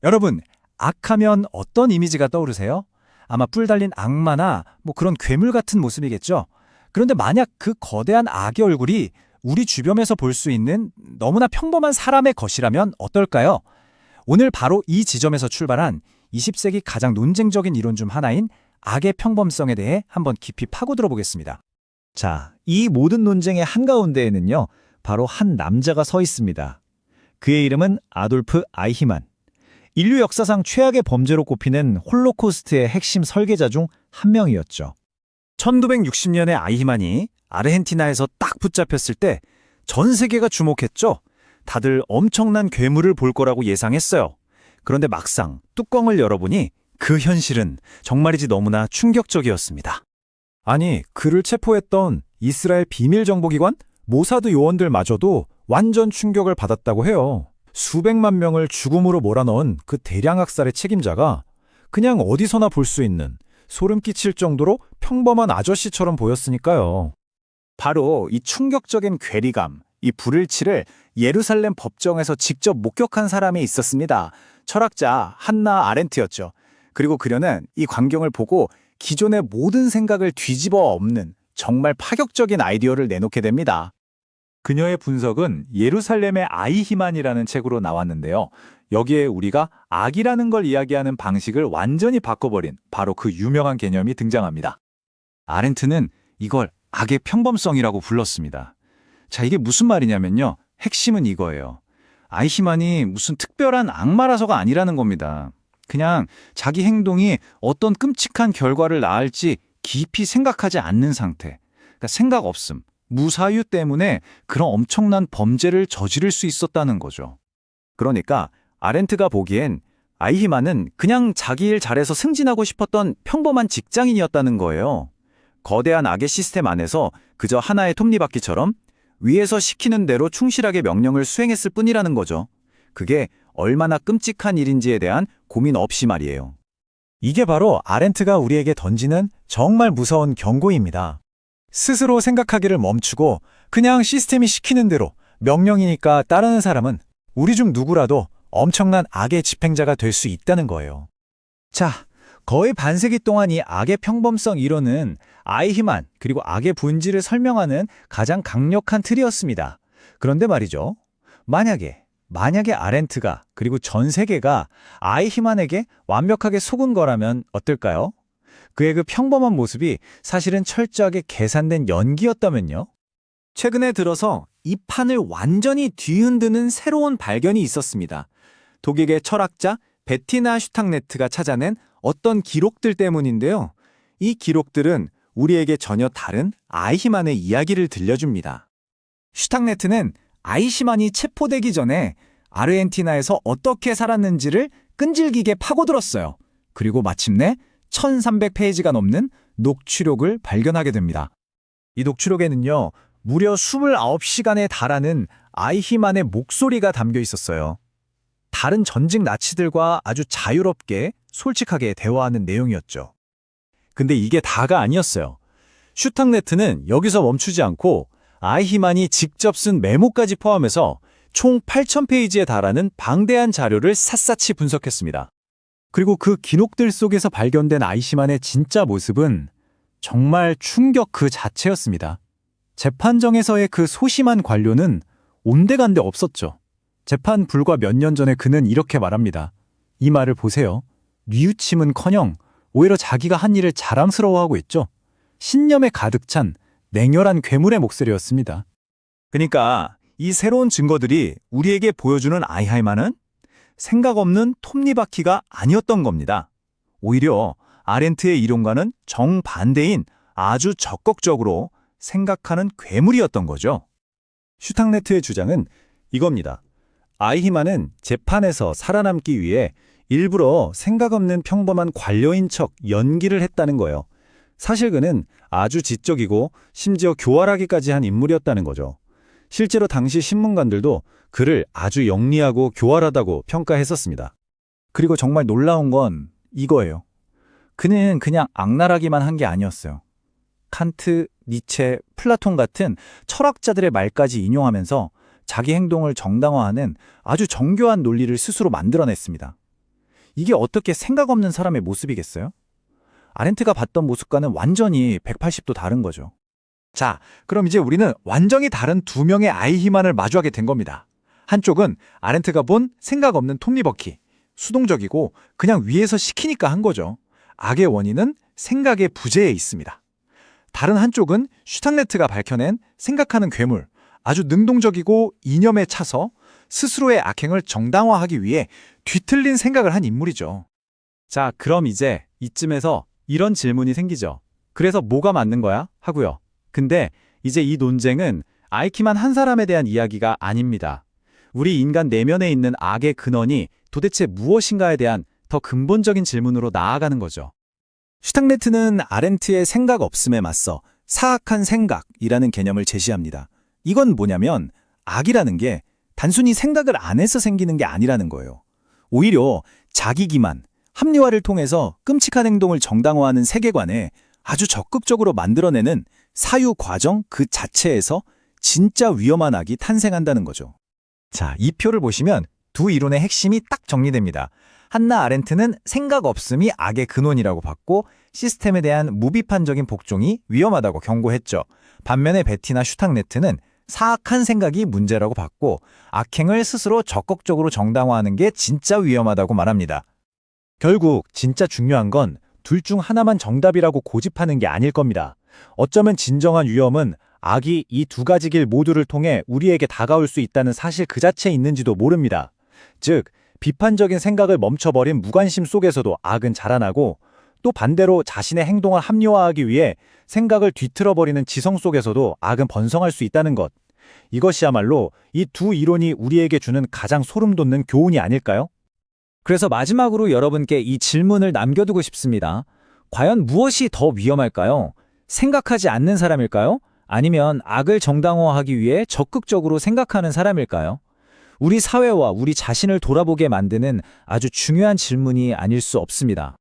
여러분, 악하면 어떤 이미지가 떠오르세요? 아마 뿔 달린 악마나 그런 괴물 같은 모습이겠죠? 그런데 만약 그 거대한 악의 얼굴이 우리 주변에서 볼 수 있는 너무나 평범한 사람의 것이라면 어떨까요? 오늘 바로 이 지점에서 출발한 20세기 가장 논쟁적인 이론 중 하나인 악의 평범성에 대해 한번 깊이 파고들어 보겠습니다. 자, 이 모든 논쟁의 한가운데에는요, 바로 한 남자가 서 있습니다. 그의 이름은 아돌프 아이히만. 인류 역사상 최악의 범죄로 꼽히는 홀로코스트의 핵심 설계자 중 한 명이었죠. 1960년에 아이히만이 아르헨티나에서 딱 붙잡혔을 때 전 세계가 주목했죠. 다들 엄청난 괴물을 볼 거라고 예상했어요. 그런데 막상 뚜껑을 열어보니 그 현실은 정말이지 너무나 충격적이었습니다. 아니, 그를 체포했던 이스라엘 비밀정보기관 모사드 요원들마저도 완전 충격을 받았다고 해요. 수백만 명을 죽음으로 몰아넣은 그 대량 학살의 책임자가 그냥 어디서나 볼 수 있는 소름 끼칠 정도로 평범한 아저씨처럼 보였으니까요. 바로 이 충격적인 괴리감, 이 불일치를 예루살렘 법정에서 직접 목격한 사람이 있었습니다. 철학자 한나 아렌트였죠. 그리고 그녀는 이 광경을 보고 기존의 모든 생각을 뒤집어 엎는 정말 파격적인 아이디어를 내놓게 됩니다. 그녀의 분석은 예루살렘의 아이히만이라는 책으로 나왔는데요. 여기에 우리가 악이라는 걸 이야기하는 방식을 완전히 바꿔버린 바로 그 유명한 개념이 등장합니다. 아렌트는 이걸 악의 평범성이라고 불렀습니다. 자, 이게 무슨 말이냐면요. 핵심은 이거예요. 아이히만이 무슨 특별한 악마라서가 아니라는 겁니다. 그냥 자기 행동이 어떤 끔찍한 결과를 낳을지 깊이 생각하지 않는 상태. 그러니까 생각 없음, 무사유 때문에 그런 엄청난 범죄를 저지를 수 있었다는 거죠. 그러니까 아렌트가 보기엔 아이히만은 그냥 자기 일 잘해서 승진하고 싶었던 평범한 직장인이었다는 거예요. 거대한 악의 시스템 안에서 그저 하나의 톱니바퀴처럼 위에서 시키는 대로 충실하게 명령을 수행했을 뿐이라는 거죠. 그게 얼마나 끔찍한 일인지에 대한 고민 없이 말이에요. 이게 바로 아렌트가 우리에게 던지는 정말 무서운 경고입니다. 스스로 생각하기를 멈추고 그냥 시스템이 시키는 대로 명령이니까 따르는 사람은 우리 중 누구라도 엄청난 악의 집행자가 될 수 있다는 거예요. 자, 거의 반세기 동안 이 악의 평범성 이론은 아이히만 그리고 악의 본질을 설명하는 가장 강력한 틀이었습니다. 그런데 말이죠. 만약에 아렌트가 그리고 전 세계가 아이히만에게 완벽하게 속은 거라면 어떨까요? 그의 그 평범한 모습이 사실은 철저하게 계산된 연기였다면요? 최근에 들어서 이 판을 완전히 뒤흔드는 새로운 발견이 있었습니다. 독일의 철학자 베티나 슈탕네트가 찾아낸 어떤 기록들 때문인데요. 이 기록들은 우리에게 전혀 다른 아이히만의 이야기를 들려줍니다. 슈탕네트는 아이히만이 체포되기 전에 아르헨티나에서 어떻게 살았는지를 끈질기게 파고들었어요. 그리고 마침내 1300페이지가 넘는 녹취록을 발견하게 됩니다. 이 녹취록에는요, 무려 29시간에 달하는 아이히만의 목소리가 담겨 있었어요. 다른 전직 나치들과 아주 자유롭게 솔직하게 대화하는 내용이었죠. 근데 이게 다가 아니었어요. 슈탕네트는 여기서 멈추지 않고 아이히만이 직접 쓴 메모까지 포함해서 총 8000페이지에 달하는 방대한 자료를 샅샅이 분석했습니다. 그리고 그 기록들 속에서 발견된 아이히만의 진짜 모습은 정말 충격 그 자체였습니다. 재판정에서의 그 소심한 관료는 온데간데 없었죠. 재판 불과 몇 년 전에 그는 이렇게 말합니다. 이 말을 보세요. 뉘우침은커녕 오히려 자기가 한 일을 자랑스러워하고 있죠. 신념에 가득 찬 냉혈한 괴물의 목소리였습니다. 그러니까 이 새로운 증거들이 우리에게 보여주는 아이히만은 생각 없는 톱니바퀴가 아니었던 겁니다. 오히려 아렌트의 이론과는 정반대인 아주 적극적으로 생각하는 괴물이었던 거죠. 슈탕네트의 주장은 이겁니다. 아이히만은 재판에서 살아남기 위해 일부러 생각 없는 평범한 관료인 척 연기를 했다는 거예요. 사실 그는 아주 지적이고 심지어 교활하기까지 한 인물이었다는 거죠. 실제로 당시 신문관들도 그를 아주 영리하고 교활하다고 평가했었습니다. 그리고 정말 놀라운 건 이거예요. 그는 그냥 악랄하기만 한 게 아니었어요. 칸트, 니체, 플라톤 같은 철학자들의 말까지 인용하면서 자기 행동을 정당화하는 아주 정교한 논리를 스스로 만들어냈습니다. 이게 어떻게 생각 없는 사람의 모습이겠어요? 아렌트가 봤던 모습과는 완전히 180도 다른 거죠. 자, 그럼 이제 우리는 완전히 다른 두 명의 아이히만을 마주하게 된 겁니다. 한쪽은 아렌트가 본 생각 없는 톱니버키, 수동적이고 그냥 위에서 시키니까 한 거죠. 악의 원인은 생각의 부재에 있습니다. 다른 한쪽은 슈탕레트가 밝혀낸 생각하는 괴물, 아주 능동적이고 이념에 차서 스스로의 악행을 정당화하기 위해 뒤틀린 생각을 한 인물이죠. 자, 그럼 이제 이쯤에서 이런 질문이 생기죠. 그래서 뭐가 맞는 거야? 하고요. 근데 이제 이 논쟁은 아이히만 한 사람에 대한 이야기가 아닙니다. 우리 인간 내면에 있는 악의 근원이 도대체 무엇인가에 대한 더 근본적인 질문으로 나아가는 거죠. 슈탕레트는 아렌트의 생각 없음에 맞서 사악한 생각이라는 개념을 제시합니다. 이건 뭐냐면 악이라는 게 단순히 생각을 안 해서 생기는 게 아니라는 거예요. 오히려 자기 기만, 합리화를 통해서 끔찍한 행동을 정당화하는 세계관에 아주 적극적으로 만들어내는 사유 과정 그 자체에서 진짜 위험한 악이 탄생한다는 거죠. 자, 이 표를 보시면 두 이론의 핵심이 딱 정리됩니다. 한나 아렌트는 생각 없음이 악의 근원이라고 봤고 시스템에 대한 무비판적인 복종이 위험하다고 경고했죠. 반면에 베티나 슈탕레트는 사악한 생각이 문제라고 봤고 악행을 스스로 적극적으로 정당화하는 게 진짜 위험하다고 말합니다. 결국 진짜 중요한 건 둘 중 하나만 정답이라고 고집하는 게 아닐 겁니다. 어쩌면 진정한 위험은 악이 이 두 가지 길 모두를 통해 우리에게 다가올 수 있다는 사실 그 자체에 있는지도 모릅니다. 즉, 비판적인 생각을 멈춰버린 무관심 속에서도 악은 자라나고 또 반대로 자신의 행동을 합리화하기 위해 생각을 뒤틀어버리는 지성 속에서도 악은 번성할 수 있다는 것. 이것이야말로 이 두 이론이 우리에게 주는 가장 소름 돋는 교훈이 아닐까요? 그래서 마지막으로 여러분께 이 질문을 남겨두고 싶습니다. 과연 무엇이 더 위험할까요? 생각하지 않는 사람일까요? 아니면 악을 정당화하기 위해 적극적으로 생각하는 사람일까요? 우리 사회와 우리 자신을 돌아보게 만드는 아주 중요한 질문이 아닐 수 없습니다.